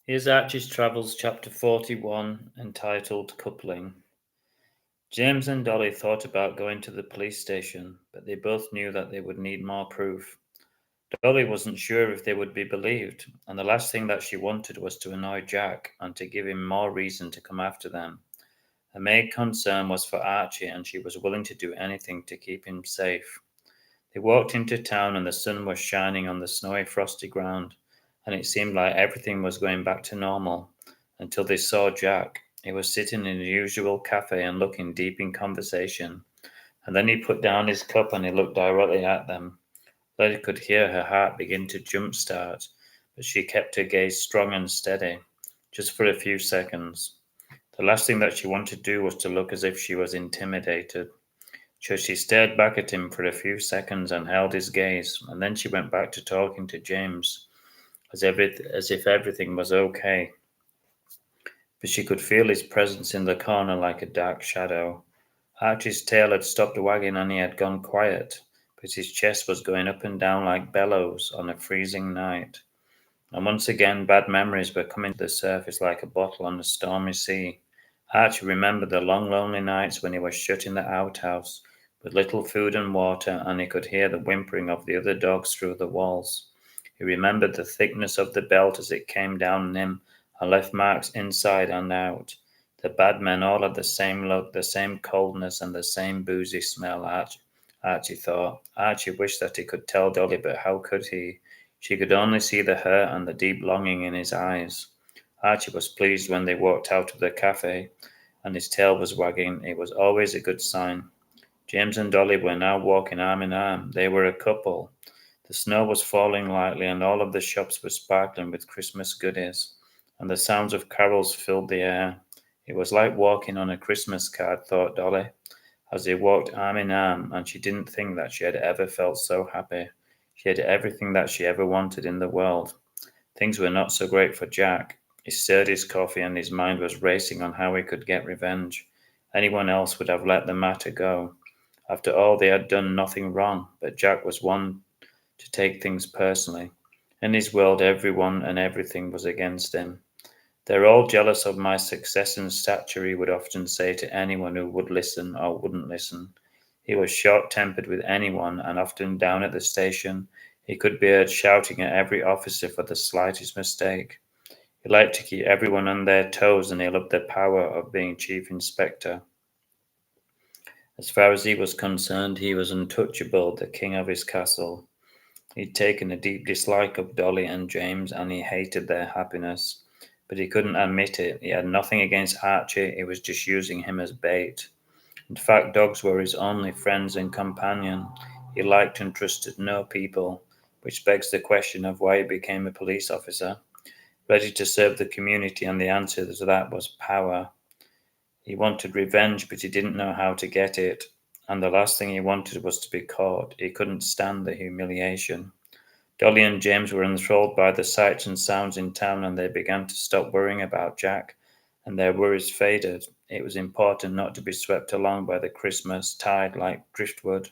Here's Archie's Travels, Chapter 41, entitled Coupling. James and Dolly thought about going to the police station, but they both knew that they would need more proof. Dolly wasn't sure if they would be believed, and the last thing that she wanted was to annoy Jack and to give him more reason to come after them. Her main concern was for Archie, and she was willing to do anything to keep him safe. They walked into town, and the sun was shining on the snowy, frosty ground, and it seemed like everything was going back to normal until they saw Jack. He was sitting in the usual cafe and looking deep in conversation, and then he put down his cup and he looked directly at them. Lily could hear her heart begin to jump start, but she kept her gaze strong and steady, just for a few seconds. The last thing that she wanted to do was to look as if she was intimidated. So she stared back at him for a few seconds and held his gaze, and then she went back to talking to James, as if everything was okay. But she could feel his presence in the corner like a dark shadow. Archie's tail had stopped wagging and he had gone quiet, but his chest was going up and down like bellows on a freezing night. And once again, bad memories were coming to the surface like a bottle on a stormy sea. Archie remembered the long, lonely nights when he was shut in the outhouse with little food and water, and he could hear the whimpering of the other dogs through the walls. He remembered the thickness of the belt as it came down on him and left marks inside and out. The bad men all had the same look, the same coldness, and the same boozy smell, Archie thought. Archie wished that he could tell Dolly, but how could he? She could only see the hurt and the deep longing in his eyes. Archie was pleased when they walked out of the cafe and his tail was wagging. It was always a good sign. James and Dolly were now walking arm in arm. They were a couple. The snow was falling lightly and all of the shops were sparkling with Christmas goodies, and the sounds of carols filled the air. It was like walking on a Christmas card, thought Dolly, as they walked arm in arm, and she didn't think that she had ever felt so happy. She had everything that she ever wanted in the world. Things were not so great for Jack. He stirred his coffee and his mind was racing on how he could get revenge. Anyone else would have let the matter go. After all, they had done nothing wrong, but Jack was one to take things personally. In his world, everyone and everything was against him. They're all jealous of my success and stature, he would often say to anyone who would listen or wouldn't listen. He was short-tempered with anyone, and often down at the station he could be heard shouting at every officer for the slightest mistake. He liked to keep everyone on their toes, and he loved the power of being chief inspector. As far as he was concerned, he was untouchable, the king of his castle. He'd taken a deep dislike of Dolly and James, and he hated their happiness. But he couldn't admit it. He had nothing against Archie, he was just using him as bait. In fact, dogs were his only friends and companion. He liked and trusted no people, which begs the question of why he became a police officer, ready to serve the community, and the answer to that was power. He wanted revenge, but he didn't know how to get it, and the last thing he wanted was to be caught. He couldn't stand the humiliation. Dolly and James were enthralled by the sights and sounds in town, and they began to stop worrying about Jack, and their worries faded. It was important not to be swept along by the Christmas tide like driftwood.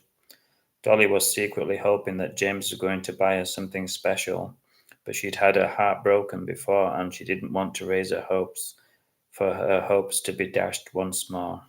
Dolly was secretly hoping that James was going to buy her something special, but she'd had her heart broken before, and she didn't want to raise her hopes for her hopes to be dashed once more.